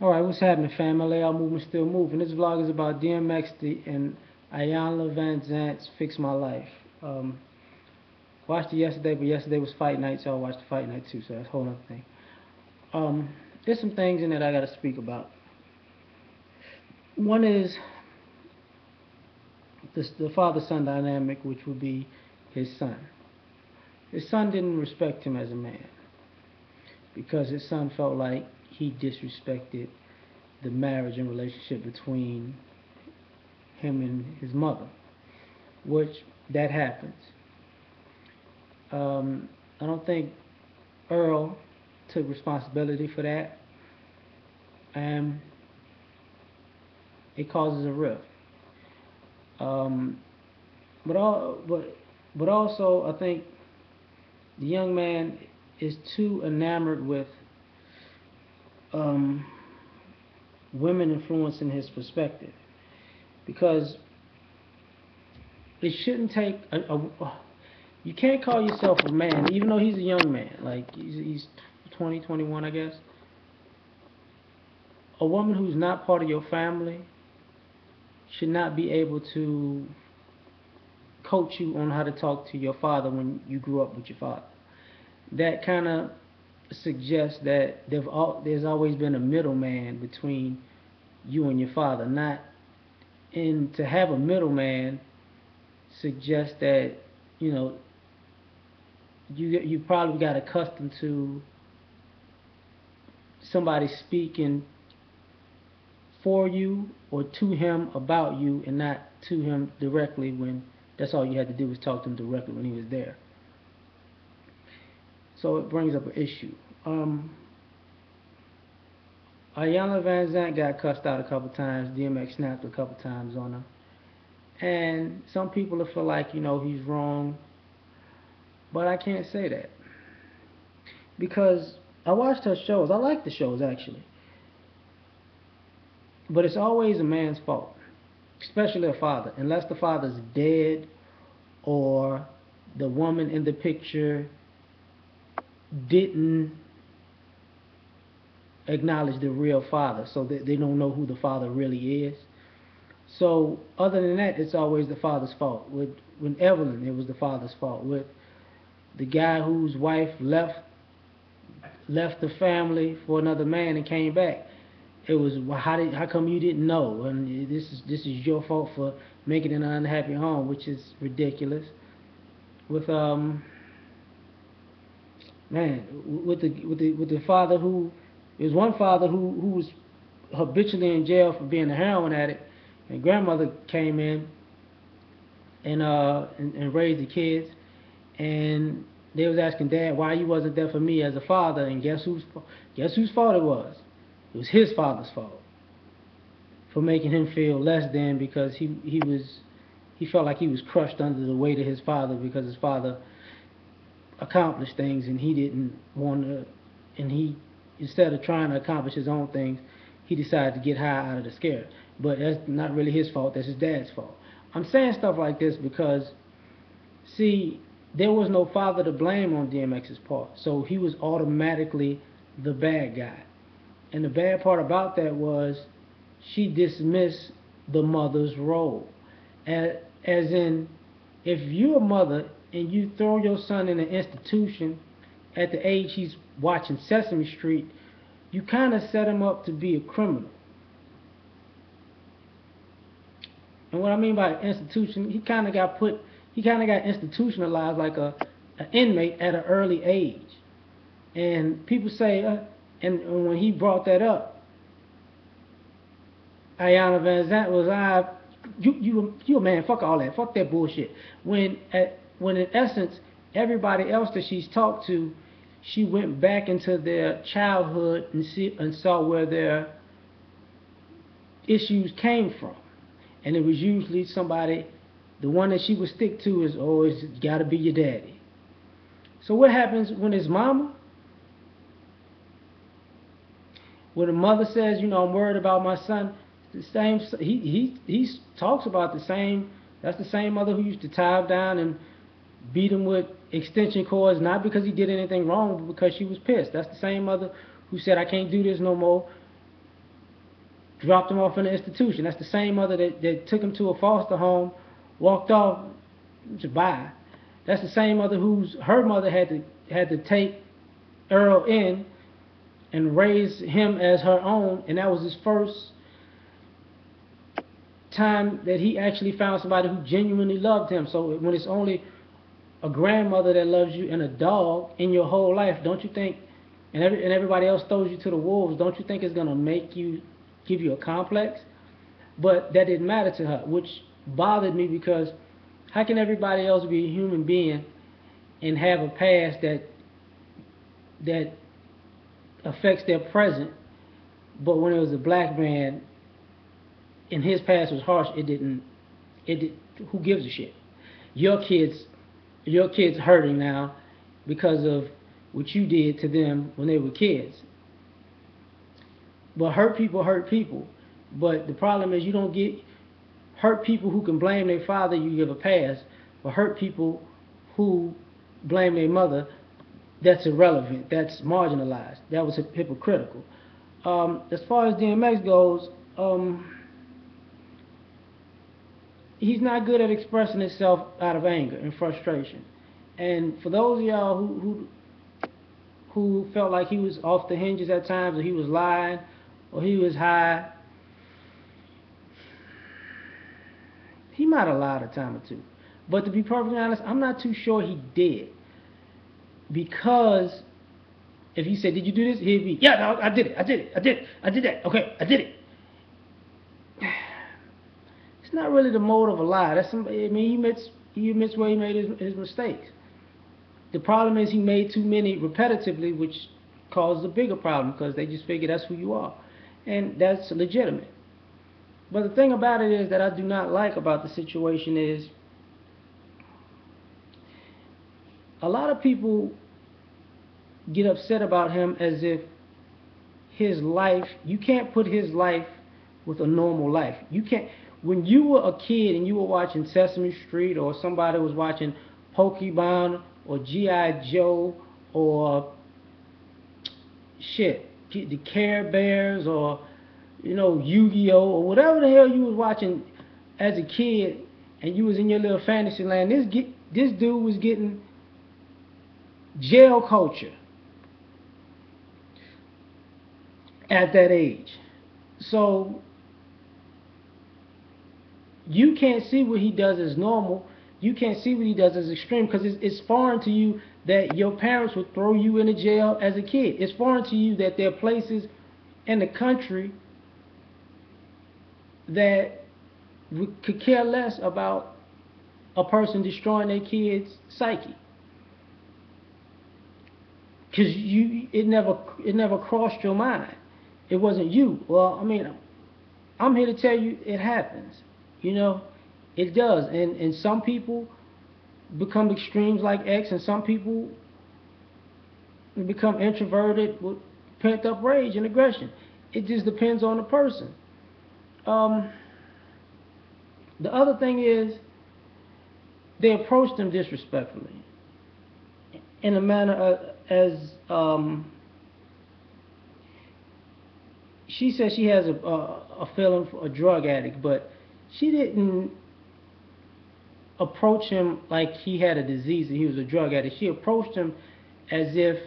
Alright, what's happening, fam? L.A.R. movement still moving. This vlog is about DMX and Iyanla Van Zant's Fix My Life. Watched it yesterday, but yesterday was fight night, so I watched the fight night too, so that's a whole other thing. There's some things in it I gotta speak about. One is the father-son dynamic, which would be his son. His son didn't respect him as a man because his son felt like he disrespected the marriage and relationship between him and his mother, which that happens. I don't think Earl took responsibility for that, and it causes a rift. Um, but all, but also, I think the young man is too enamored with um, women influencing his perspective, because it shouldn't take you can't call yourself a man, even though he's a young man. Like he's 20, 21, I guess. A woman who's not part of your family should not be able to coach you on how to talk to your father when you grew up with your father. That kind of suggests that there's always been a middleman between you and your father. Not and to have a middleman suggests that you know you probably got accustomed to somebody speaking for you or to him about you and not to him directly when that's all you had to do was talk to him directly when he was there. So it brings up an issue. Iyanla Van Zant got cussed out a couple times. DMX snapped a couple times on her. And some people will feel like, he's wrong. But I can't say that. Because I watched her shows. I like the shows, actually. But it's always a man's fault, especially a father, unless the father's dead or the woman in the picture didn't acknowledge the real father, so they don't know who the father really is. So other than that, it's always the father's fault. With Evelyn, it was the father's fault. With the guy whose wife left the family for another man and came back, it was, well, how come you didn't know? And this is your fault for making an unhappy home, which is ridiculous. With man, with the father who, there's one father who was habitually in jail for being a heroin addict, and grandmother came in and raised the kids, and they was asking dad why you wasn't there for me as a father, and guess whose fault it was? It was his father's fault for making him feel less than, because he felt like he was crushed under the weight of his father because his father accomplished things and he didn't want to, and he, instead of trying to accomplish his own things, he decided to get high out of the scare. But that's not really his fault, that's his dad's fault. I'm saying stuff like this because, see, there was no father to blame on DMX's part, so he was automatically the bad guy. And the bad part about that was she dismissed the mother's role. As in, if you're a mother and you throw your son in an institution at the age he's watching Sesame Street, you kind of set him up to be a criminal. And what I mean by institution, he kind of got institutionalized like an inmate at an early age. And people say, and when he brought that up, Iyanla Van Zant was, you a man, fuck all that, fuck that bullshit. When in essence, everybody else that she's talked to, she went back into their childhood and saw where their issues came from. And it was usually somebody, the one that she would stick to is, oh, it's gotta be your daddy. So what happens when his mama, when the mother says, I'm worried about my son, the same, he talks about the same, that's the same mother who used to tie him down and beat him with extension cords, not because he did anything wrong, but because she was pissed. That's the same mother who said, I can't do this no more. dropped him off in an institution. That's the same mother that took him to a foster home, walked off to buy. That's the same mother her mother had to take Earl in and raise him as her own, and that was his first time that he actually found somebody who genuinely loved him. So when it's only a grandmother that loves you and a dog in your whole life, don't you think, and everybody else throws you to the wolves, don't you think it's gonna give you a complex? But that didn't matter to her, which bothered me, because how can everybody else be a human being and have a past that affects their present, but when it was a black man and his past was harsh, it didn't. Who gives a shit? Your kids hurting now because of what you did to them when they were kids. But hurt people. But the problem is, you don't get hurt people who can blame their father, you give a pass. But hurt people who blame their mother, that's irrelevant. That's marginalized. That was hypocritical. As far as DMX goes, he's not good at expressing himself out of anger and frustration. And for those of y'all who felt like he was off the hinges at times, or he was lying, or he was high, he might have lied a time or two. But to be perfectly honest, I'm not too sure he did. Because if he said, "Did you do this?" he'd be, "Yeah, no, I did it. I did that. Okay, I did it." It's not really the mode of a lie. That's somebody. I mean, he admits where he made his mistakes. The problem is, he made too many repetitively, which causes a bigger problem, because they just figure that's who you are, and that's legitimate. But the thing about it is that I do not like about the situation is, a lot of people get upset about him as if his life, you can't put his life with a normal life. You can't. When you were a kid and you were watching Sesame Street, or somebody was watching Pokemon or G.I. Joe or shit, the Care Bears, or Yu-Gi-Oh, or whatever the hell you was watching as a kid, and you was in your little fantasy land, this dude was getting jail culture at that age. So you can't see what he does as normal. You can't see what he does as extreme, because it's foreign to you that your parents would throw you into jail as a kid. It's foreign to you that there are places in the country that could care less about a person destroying their kid's psyche. Because it never crossed your mind. It wasn't you. Well, I mean, I'm here to tell you it happens. It does. And some people become extremes like X, and some people become introverted with pent up rage and aggression. It just depends on the person. The other thing is, they approached him disrespectfully, in a manner as she said she has a feeling for a drug addict, but she didn't approach him like he had a disease and he was a drug addict. She approached him as if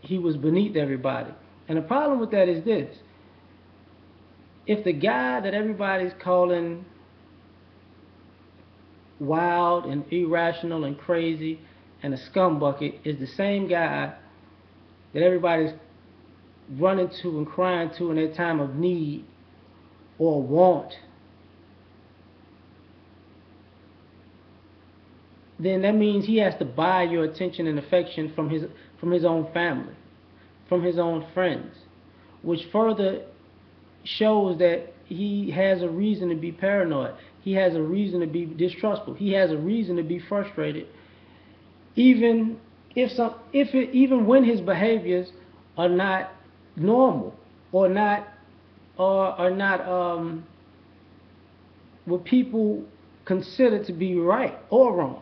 he was beneath everybody. And the problem with that is this: if the guy that everybody's calling wild and irrational and crazy and a scumbucket is the same guy that everybody's running to and crying to in their time of need or want, then that means he has to buy your attention and affection from his own family, from his own friends, which further shows that he has a reason to be paranoid. He has a reason to be distrustful. He has a reason to be frustrated, even when his behaviors are not normal, or are not what people consider to be right or wrong.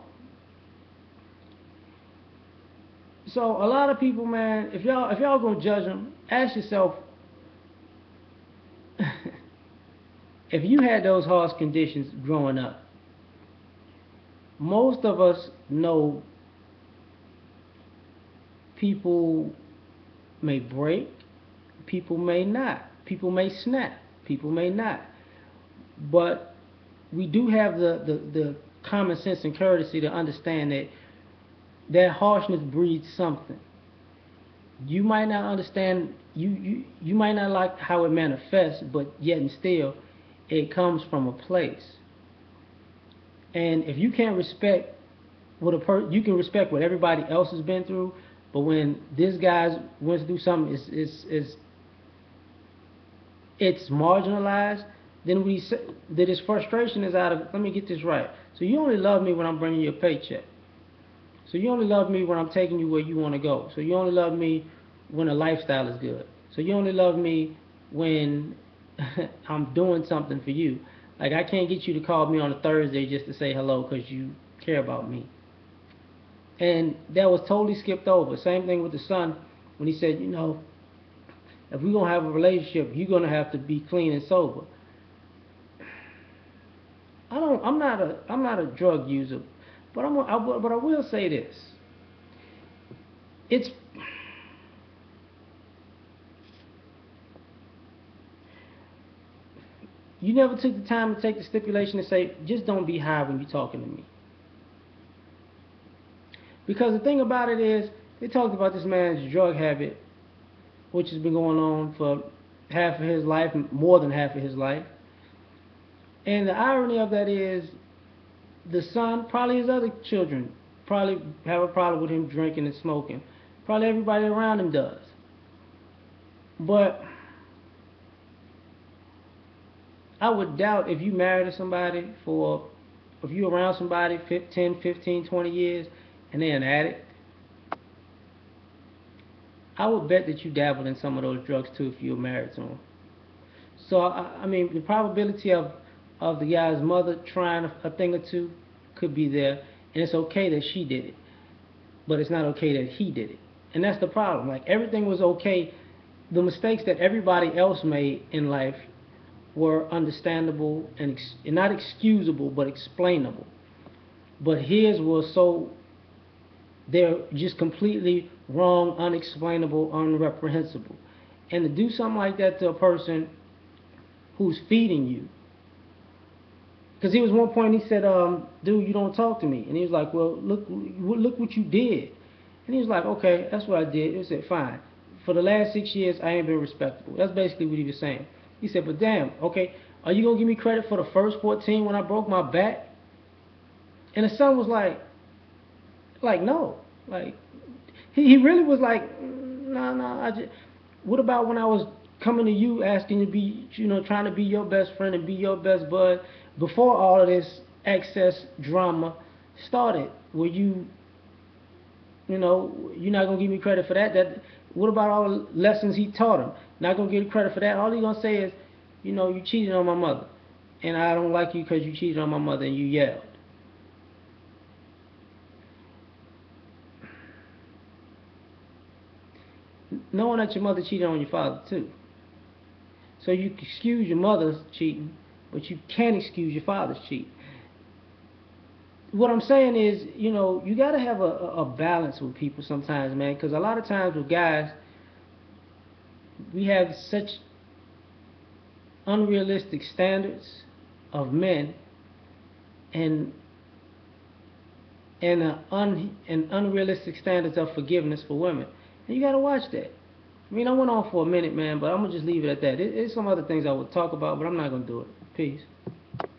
So a lot of people, man, if y'all gonna judge him, ask yourself, if you had those harsh conditions growing up, most of us know people may break, people may not, people may snap, people may not. But we do have the common sense and courtesy to understand that that harshness breeds something. You might not understand, you might not like how it manifests, but yet and still, it comes from a place. And if you can't respect what you can respect what everybody else has been through, but when this guy wants to do something, it's marginalized. Then we say that his frustration is out of. Let me get this right. So you only love me when I'm bringing you a paycheck. So you only love me when I'm taking you where you want to go. So you only love me when the lifestyle is good. So you only love me when I'm doing something for you. Like I can't get you to call me on a Thursday just to say hello because you care about me. And that was totally skipped over. Same thing with the son when he said, if we're gonna have a relationship, you're gonna have to be clean and sober. I'm not a drug user, but but I will say this. It's You never took the time to take the stipulation to say, just don't be high when you're talking to me. Because the thing about it is, they talked about this man's drug habit, which has been going on for half of his life, more than half of his life. And the irony of that is, the son, probably his other children, probably have a problem with him drinking and smoking. Probably everybody around him does. But I would doubt if you married somebody if you're around somebody 10, 15, 20 years and they're an addict, I would bet that you dabbled in some of those drugs too if you were married to them. So, I mean, the probability of the guy's mother trying a thing or two could be there, and it's okay that she did it, but it's not okay that he did it. And that's the problem. Like, everything was okay. The mistakes that everybody else made in life were understandable and not excusable, but explainable. But his was they're just completely wrong, unexplainable, unreprehensible. And to do something like that to a person who's feeding you, because he was one point he said, dude, you don't talk to me. And he was like, well, look what you did. And he was like, okay, that's what I did. He said, fine. For the last 6 years, I ain't been respectable. That's basically what he was saying. He said, but damn, okay, are you going to give me credit for the first 14 when I broke my back? And the son was like no. Like, he really was like, nah, what about when I was coming to you asking to be, trying to be your best friend and be your best bud before all of this excess drama started? Were you're not going to give me credit for that? What about all the lessons he taught him? Not going to give credit for that. All he's going to say is, you cheated on my mother. And I don't like you because you cheated on my mother and you yelled. Knowing that your mother cheated on your father too. So you can excuse your mother's cheating, but you can't excuse your father's cheating. What I'm saying is, you got to have a balance with people sometimes, man, because a lot of times with guys, we have such unrealistic standards of men and unrealistic standards of forgiveness for women. And you got to watch that. I mean, I went on for a minute, man, but I'm going to just leave it at that. There's some other things I would talk about, but I'm not going to do it. Peace.